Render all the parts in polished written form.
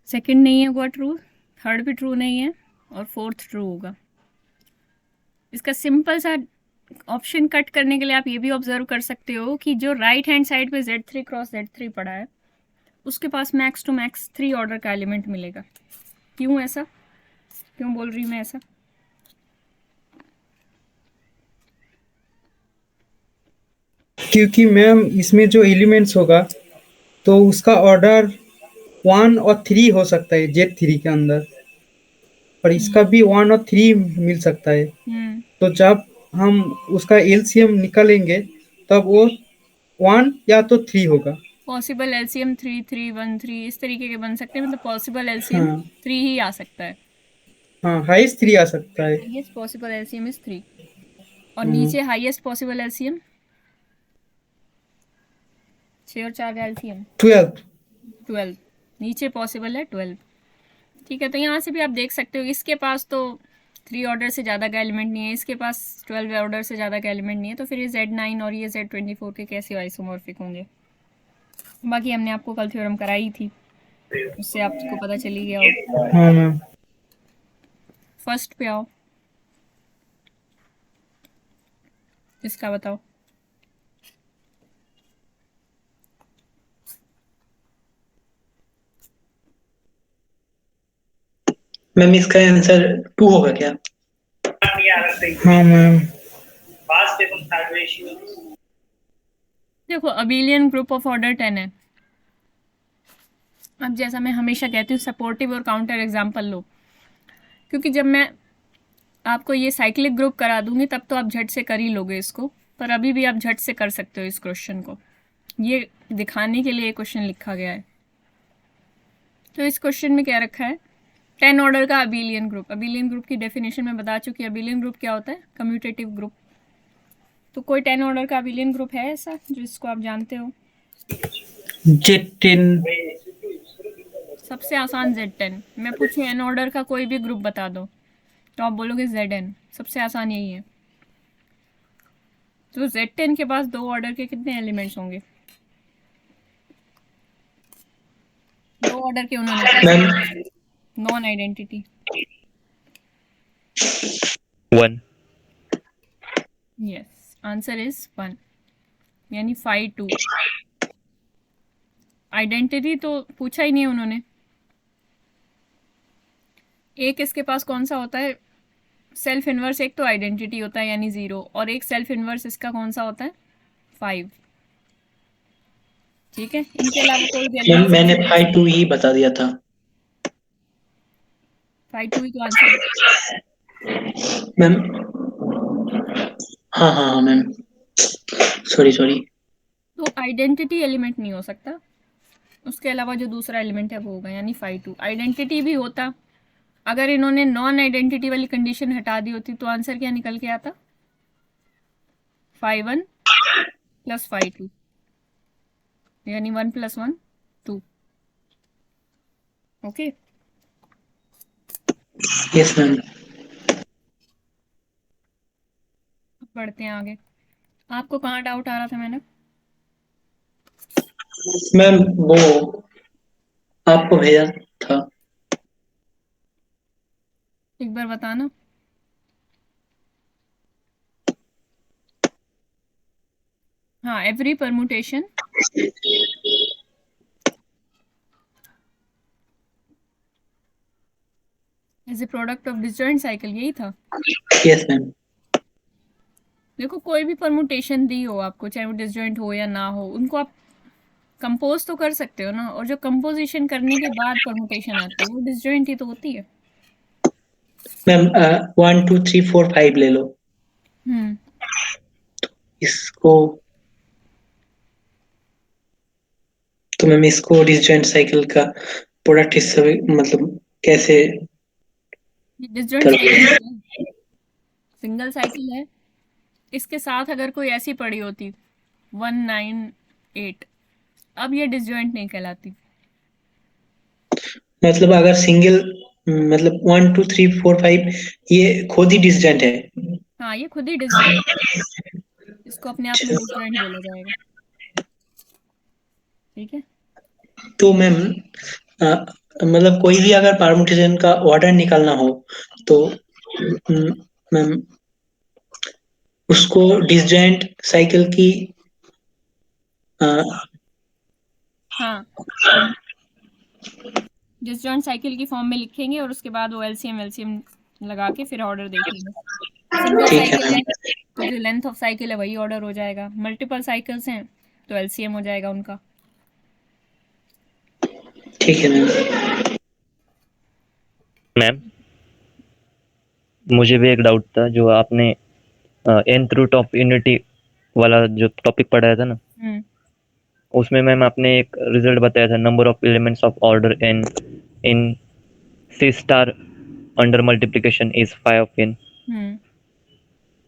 Second नहीं है हुआ ट्रू, थर्ड भी ट्रू नहीं है और फोर्थ ट्रू होगा। इसका सिंपल सा ऑप्शन कट करने के लिए आप ये भी ऑब्जर्व कर सकते हो कि जो राइट हैंड साइड पे Z3 क्रॉस Z3 पड़ा है उसके पास मैक्स टू मैक्स 3 ऑर्डर का एलिमेंट मिलेगा। क्यों ऐसा, क्यों बोल रही मैं ऐसा? क्योंकि मैम इसमें जो एलिमेंट्स होगा तो उसका ऑर्डर 1 और 3 हो सकता है Z3 के अंदर, और इसका भी 1 और 3 मिल सकता है। हम्म तो जब हम उसका एलसीएम निकालेंगे तब वो 1 या तो 3 होगा। पॉसिबल एलसीएम 3 3 1 3 इस तरीके के बन सकते हैं, मतलब पॉसिबल एलसीएम हाँ 3 ही आ सकता है। हाँ, हाईएस्ट 3 आ सकता है। हाईएस्ट पॉसिबल एलसीएम इज 3 और हाँ, नीचे हाईएस्ट पॉसिबल एलसीएम 6 और 4 का एलसीएम 12। 12, नीचे पॉसिबल है 12। ठीक है, तो यहाँ से भी आप देख सकते हो इसके पास तो 3 ऑर्डर से ज़्यादा का एलिमेंट नहीं है, इसके पास 12 ऑर्डर से ज़्यादा का एलिमेंट नहीं है, तो फिर ये Z9 और ये Z24 के कैसे आइसोमॉर्फिक होंगे। बाकी हमने आपको कल थ्योरम कराई थी, उससे आपको पता चली गया होगा। हाँ मैम। फर्स्ट पे आओ, इसका बताओ। मैम इसका आंसर 2 होगा क्या? हाँ मैम। देखो अबेलियन ग्रुप ऑफ ऑर्डर 10 है। अब जैसा मैं हमेशा कहती हूँ सपोर्टिव और काउंटर एग्जाम्पल लो, क्योंकि जब मैं आपको ये साइक्लिक ग्रुप करा दूंगी तब तो आप झट से कर ही लोगे इसको, पर अभी भी आप झट से कर सकते हो इस क्वेश्चन को, ये दिखाने के लिए क्वेश्चन लिखा गया है। तो इस क्वेश्चन में क्या रखा है, 10 ऑर्डर का अबेलियन ग्रुप। अबेलियन ग्रुप की डेफिनेशन में बता चुकी है, अबेलियन ग्रुप क्या होता है, कम्यूटेटिव ग्रुप। तो कोई 10 ऑर्डर का अबेलियन ग्रुप है ऐसा जिसको आप जानते हो? Z10। सबसे आसान Z10। मैं पूछूं n ऑर्डर का कोई भी ग्रुप बता दो तो आप बोलोगे Zn, सबसे आसान यही है। तो Z10 के पास 2 ऑर्डर के कितने एलिमेंट्स होंगे? 2 ऑर्डर के उन्होंने ma'am non identity. 1। Yes, answer is 1, यानी 5 2। आइडेंटिटी तो पूछा ही नहीं उन्होंने। एक इसके पास कौन सा होता है सेल्फ इनवर्स, एक तो आइडेंटिटी होता है यानी 0, और एक सेल्फ इनवर्स इसका कौन सा होता है 5। ठीक है, इनके अलावा कोई भी मैम मैंने एलिमेंट 5 2 ही बता दिया था। 5 2 ही तो आंसर है। मैम हाँ हाँ हाँ मैम, सॉरी सॉरी। तो आइडेंटिटी एलिमेंट नहीं हो सकता, उसके अलावा जो दूसरा एलिमेंट है वो होगा, यानी 5 2। आइडेंटिटी भी होता, अगर इन्होंने नॉन आइडेंटिटी वाली कंडीशन हटा दी होती तो आंसर क्या निकल के आता, 5 1 प्लस 5 2, यानी 1 + 1 2। Okay, yes ma'am. बढ़ते हैं आगे। आपको कहाँ डाउट आ रहा था मैंने? मैम वो आपको भेजा था। एक बार बताना। हाँ, every permutation is a product of disjoint cycle, यही था। Yes ma'am. देखो कोई भी परमुटेशन दी हो आपको, चाहे वो डिसजॉइंट हो या ना हो, उनको आप कंपोज तो कर सकते हो ना, और जो कंपोजिशन करने के बाद परमुटेशन आती है वो डिसजॉइंट ही तो होती है। मैम 1 2 3 4 5 ले लो, हम्म इसको। तो मैम इसको डिसजॉइंट साइकिल का प्रोडक्ट हिस्सा मतलब कैसे डिसजॉइंट कर? साइकिल है, सिंगल साइकिल है। इसके साथ अगर कोई ऐसी पड़ी होती 1 9 8, अब ये डिसजॉइंट नहीं कहलाती। मतलब अगर सिंगल मतलब 1 2 3 4 5 ये खुद ही डिसजॉइंट है। हाँ, ये खुद ही डिसजॉइंट है, इसको अपने आप में डिसजॉइंट बोला जाएगा। ठीक है, तो मैम मतलब कोई भी अगर परमुटेशन का ऑर्डर निकालना हो तो मैम उसको डिसजॉइंट साइकिल की अ, हाँ, डिसजॉइंट साइकिल की फॉर्म में लिखेंगे और उसके बाद वो एलसीएम लगा के फिर ऑर्डर देखेंगे। सिंगल ठीक है साइकिल मैम। है तो जो लेंथ ऑफ साइकिल है वही ऑर्डर हो जाएगा, मल्टीपल साइकिल्स हैं तो एलसीएम हो जाएगा उनका। ठीक है मैम। मैम मुझे भी एक डाउट था, जो आपने nth रूट ऑफ यूनिटी वाला जो टॉपिक पढ़ाया था ना, उसमें मैम आपने एक रिजल्ट बताया था, number of elements of order n in C star under multiplication is 5n।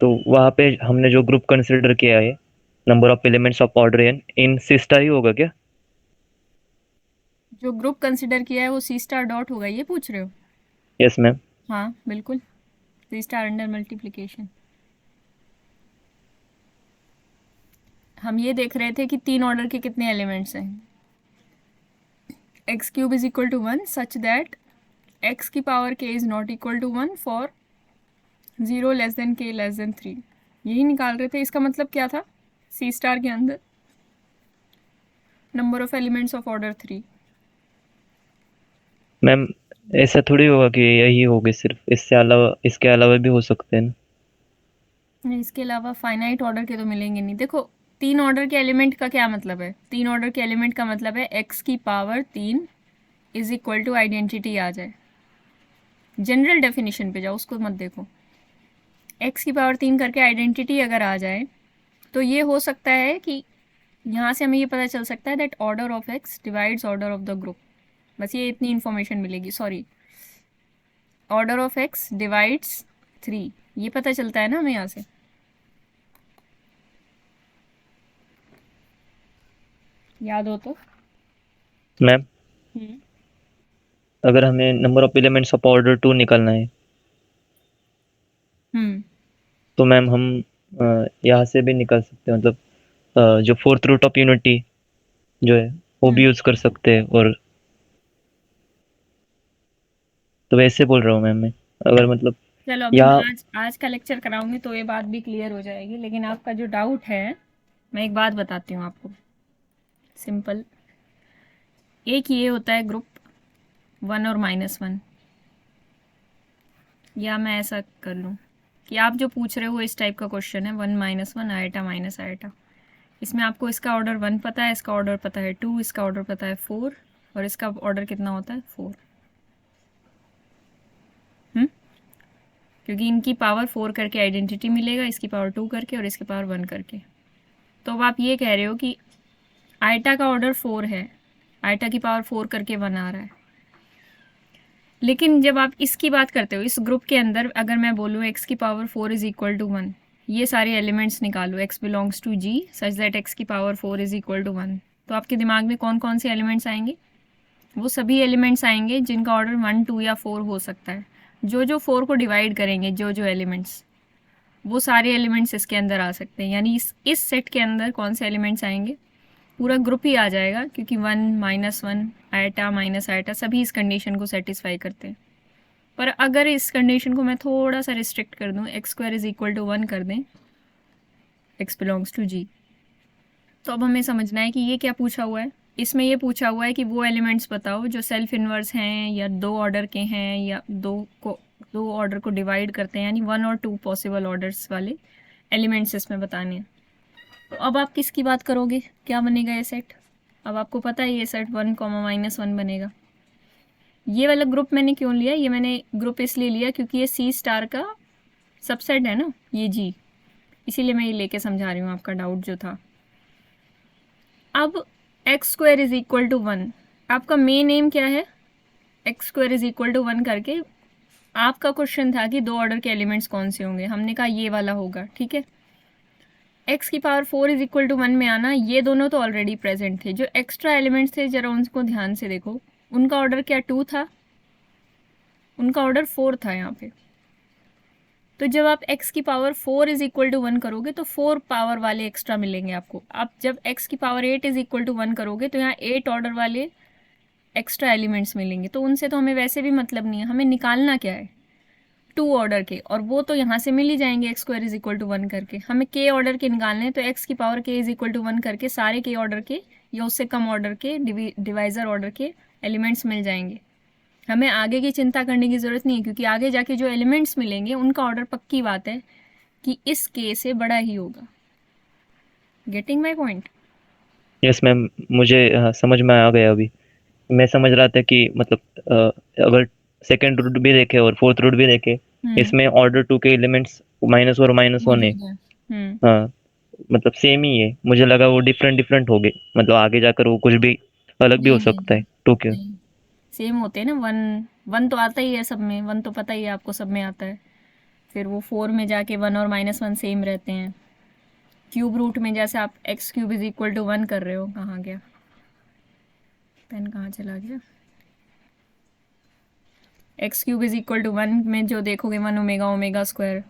तो वहाँ पे हमने जो ग्रुप कंसिडर किया है, number of elements of order n in C star ही होगा क्या? जो ग्रुप कंसिडर किया है वो सी स्टार डॉट होगा, ये पूछ रहे हो? Yes ma'am. हाँ बिल्कुल, सी स्टार अंडर मल्टीप्लिकेशन। हम ये देख रहे थे कि 3 ऑर्डर के कितने एलिमेंट्स हैं। X cube is equal to 1 such that x की power k is not equal to 1 for 0 less than k less than 3। यही निकाल रहे थे। इसका मतलब क्या था? सी स्टार के अंदर number of elements of order 3। Ma'am ऐसा थोड़ी होगा कि यही होगी सिर्फ, इससे अलावा इसके अलावा भी हो सकते हैं ना? इसके अलावा फाइनाइट ऑर्डर के तो मिलेंगे नहीं। देखो 3 ऑर्डर के एलिमेंट का क्या मतलब है? 3 ऑर्डर के एलिमेंट का मतलब है एक्स की power 3 is equal to identity आ जाए। जनरल डेफिनेशन पे जाओ, उसको मत देखो। एक्स की पावर 3 करके आइडेंटिटी अगर आ जाए तो ये हो सकता है कि यहाँ से हमें ये पता चल सकता है that order of x divides order of the group. बस ये इतनी इन्फॉर्मेशन मिलेगी। Sorry, order of x divides 3, ये पता चलता है ना हमें यहाँ से। याद हो तो। मैम अगर हमें number of elements of order 2 निकालना है तो मैम हम यहाँ से भी निकाल सकते हैं, मतलब जो फोर्थ रूट ऑफ यूनिटी जो है वो भी यूज कर सकते हैं। और तो वैसे बोल रहा हूँ मैम मैं, अगर मतलब चलो अभी यहाँ मैं आज का लेक्चर कराऊंगी तो ये बात भी क्लियर हो जाएगी। लेकिन आपका जो डाउट है, मैं एक बात बताती हूँ आपको सिंपल। एक ये होता है ग्रुप 1 और -1, या मैं ऐसा कर लूँ कि आप जो पूछ रहे हो इस टाइप का क्वेश्चन है 1 -1 आयटा माइनस आयटा। इसमें आपको इसका ऑर्डर 1 पता है, इसका ऑर्डर पता है 2, इसका ऑर्डर पता है 4 और इसका ऑर्डर कितना होता है 4। क्योंकि इनकी पावर 4 करके आइडेंटिटी मिलेगा, इसकी पावर 2 करके और इसकी पावर 1 करके। तो अब आप ये कह रहे हो कि आयटा का ऑर्डर 4 है, आयटा की पावर 4 करके 1 आ रहा है। लेकिन जब आप इसकी बात करते हो, इस ग्रुप के अंदर अगर मैं बोलूँ एक्स की पावर 4 इज इक्वल टू 1, ये सारे एलिमेंट्स निकालो, x belongs to G such that x की पावर 4 इज इक्वल टू 1, तो आपके दिमाग में कौन कौन से एलिमेंट्स आएंगे? वो सभी एलिमेंट्स आएंगे जिनका ऑर्डर 1, 2 या 4 हो सकता है। जो जो 4 को डिवाइड करेंगे, जो जो एलिमेंट्स, वो सारे एलिमेंट्स इसके अंदर आ सकते हैं। यानी इस सेट के अंदर कौन से एलिमेंट्स आएंगे? पूरा ग्रुप ही आ जाएगा, क्योंकि 1 -1 आयटा माइनस आयटा सभी इस कंडीशन को सेटिस्फाई करते हैं। पर अगर इस कंडीशन को मैं थोड़ा सा रिस्ट्रिक्ट कर दूं, x square is equal to 1 कर दें, एक्स बिलोंग्स टू जी, तो अब हमें समझना है कि ये क्या पूछा हुआ है। इसमें ये पूछा हुआ है कि वो एलिमेंट्स बताओ जो सेल्फ इन्वर्स हैं या 2 ऑर्डर के हैं या 2 ऑर्डर को डिवाइड करते हैं, यानी 1 और 2 पॉसिबल ऑर्डर्स वाले एलिमेंट्स इसमें बताने हैं। तो अब आप किसकी बात करोगे? क्या बनेगा ये सेट? अब आपको पता है ये सेट 1, -1 बनेगा। ये वाला ग्रुप मैंने क्यों लिया? ये मैंने ग्रुप इसलिए लिया क्योंकि ये सी स्टार का सबसेट है ना, ये जी, इसीलिए मैं ये लेके समझा रही हूँ आपका डाउट जो था। अब x square is equal to 1, आपका मेन एम क्या है? X square is equal to 1 करके आपका क्वेश्चन था कि 2 ऑर्डर के एलिमेंट्स कौन से होंगे, हमने कहा ये वाला होगा, ठीक है। एक्स की पावर 4 इज इक्वल टू 1 में आना, ये दोनों तो ऑलरेडी प्रेजेंट थे। जो एक्स्ट्रा एलिमेंट्स थे जरा उनको ध्यान से देखो, उनका ऑर्डर क्या 2 था, उनका ऑर्डर 4 था यहाँ पे। तो जब आप x की पावर 4 इज इक्वल टू 1 करोगे तो 4 पावर वाले एक्स्ट्रा मिलेंगे आपको। आप जब x की पावर 8 इज इक्वल टू 1 करोगे तो यहाँ 8 ऑर्डर वाले एक्स्ट्रा एलिमेंट्स मिलेंगे, तो उनसे तो हमें वैसे भी मतलब नहीं है, हमें निकालना क्या है 2 ऑर्डर के, और वो तो यहाँ से मिल ही जाएंगे x square is equal to 1 करके। हमें k ऑर्डर के निकालने हैं, तो x की power k is equal to 1 करके सारे k ऑर्डर के या उससे कम ऑर्डर के डिवाइजर ऑर्डर के एलिमेंट्स मिल जाएंगे। हमें आगे की चिंता करने की ज़रूरत नहीं है, क्योंकि आगे जाके जो एलिमेंट्स मिलेंगे उनका ऑर्डर पक्की बात है कि इस k से बड़ा ही होगा। Getting my point? Yes ma'am, मुझे समझ में आ गया अभी। मैं समझ रहा था कि मतलब अगर सेकंड रूट भी देखे और फोर्थ रूट भी देखे, इसमें ऑर्डर 2 के एलिमेंट्स -1 और -1 है। हाँ, मतलब सेम ही है। मुझे लगा वो डिफरेंट हो गए, मतलब आगे जाकर वो कुछ भी अलग भी हो सकता है 2 के। सेम होते हैं ना, 1 तो आता ही है सब में, 1 तो पता ही है आपको, सब में आता है। फिर वो 4 में जाके 1 और -1 सेम रहते हैं। क्यूब रूट में जैसे आप x cube is equal to 1 कर रहे हो, कहाँ गया पेन, कहाँ चला गया, x cube is equal to 1 में जो देखोगे 1 ओमेगा ओमेगा स्क्वायर,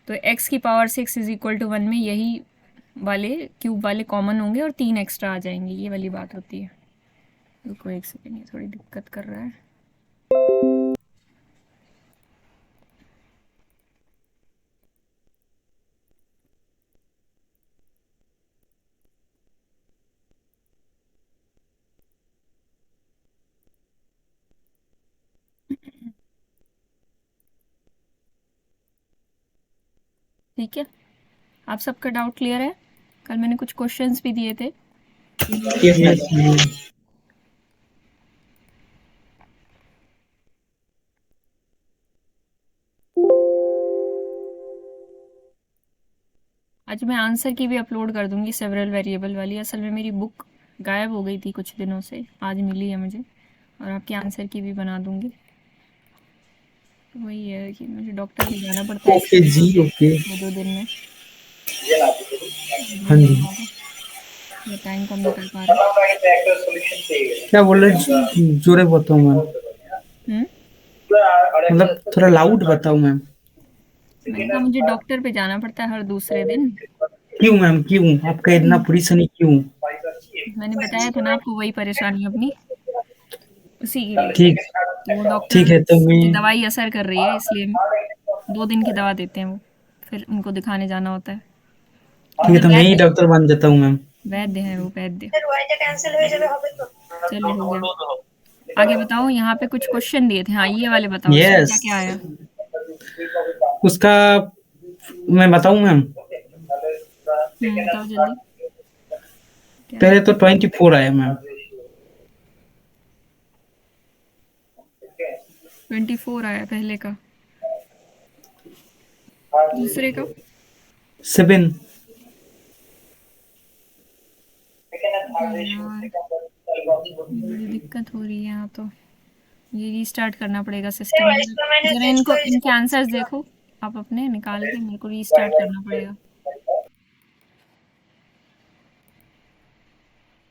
तो x की पावर 6 इज इक्वल टू 1 में यही वाले क्यूब वाले कॉमन होंगे और 3 एक्स्ट्रा आ जाएंगे, ये वाली बात होती है। रुको एक सेकेंड, ये थोड़ी दिक्कत कर रहा है। ठीक है, आप सबका डाउट क्लियर है? कल मैंने कुछ क्वेश्चंस भी दिए थे। आज मैं आंसर की भी अपलोड कर दूंगी, सेवरल वेरिएबल वाली। असल में मेरी बुक गायब हो गई थी कुछ दिनों से, आज मिली है मुझे, और आपके आंसर की भी बना दूंगी। वही है कि मुझे डॉक्टर पे जाना पड़ता है ओके जी, ओके। 2 दिन में। हाँ जी, ये टाइम कम निकल पा रहा क्या बोल रहे, जोरे बताओ मैम, है। मतलब थोड़ा लाउड बताओ मैम। मैंने कहा मुझे डॉक्टर पे जाना पड़ता है हर दूसरे दिन। क्यों मैम, क्यों आपका इतना परेशानी क्यों? मैंने बताया था ना आपको, वही परेशानी अपनी, उसी के लिए। ठीक, तो वो डॉक्टर ठीक है, तो की मैं, दवाई असर कर रही है, इसलिए 2 दिन की दवा देते हैं वो, फिर उनको दिखाने जाना होता है। ठीक है, तो मैं ही डॉक्टर बन जाता हूँ मैम। वैद्य है वो, वैद्य। चलो हो गया, आगे बताओ। यहाँ पे कुछ क्वेश्चन दिए थे, हाँ ये वाले बताओ, इसमें यस, क्या क्या आया? उसका मैं बताऊं मैम? बताओ जल्दी। क्या पहले तो 24 आया मैम। 24 आया पहले का, दूसरे का 7। यार बड़ी दिक्कत हो रही है यहाँ तो, ये रीस्टार्ट करना पड़ेगा सिस्टम। जरा इनको, इनके आंसर्स देखो आप अपने निकाल के, मेरे को रीस्टार्ट करना पड़ेगा।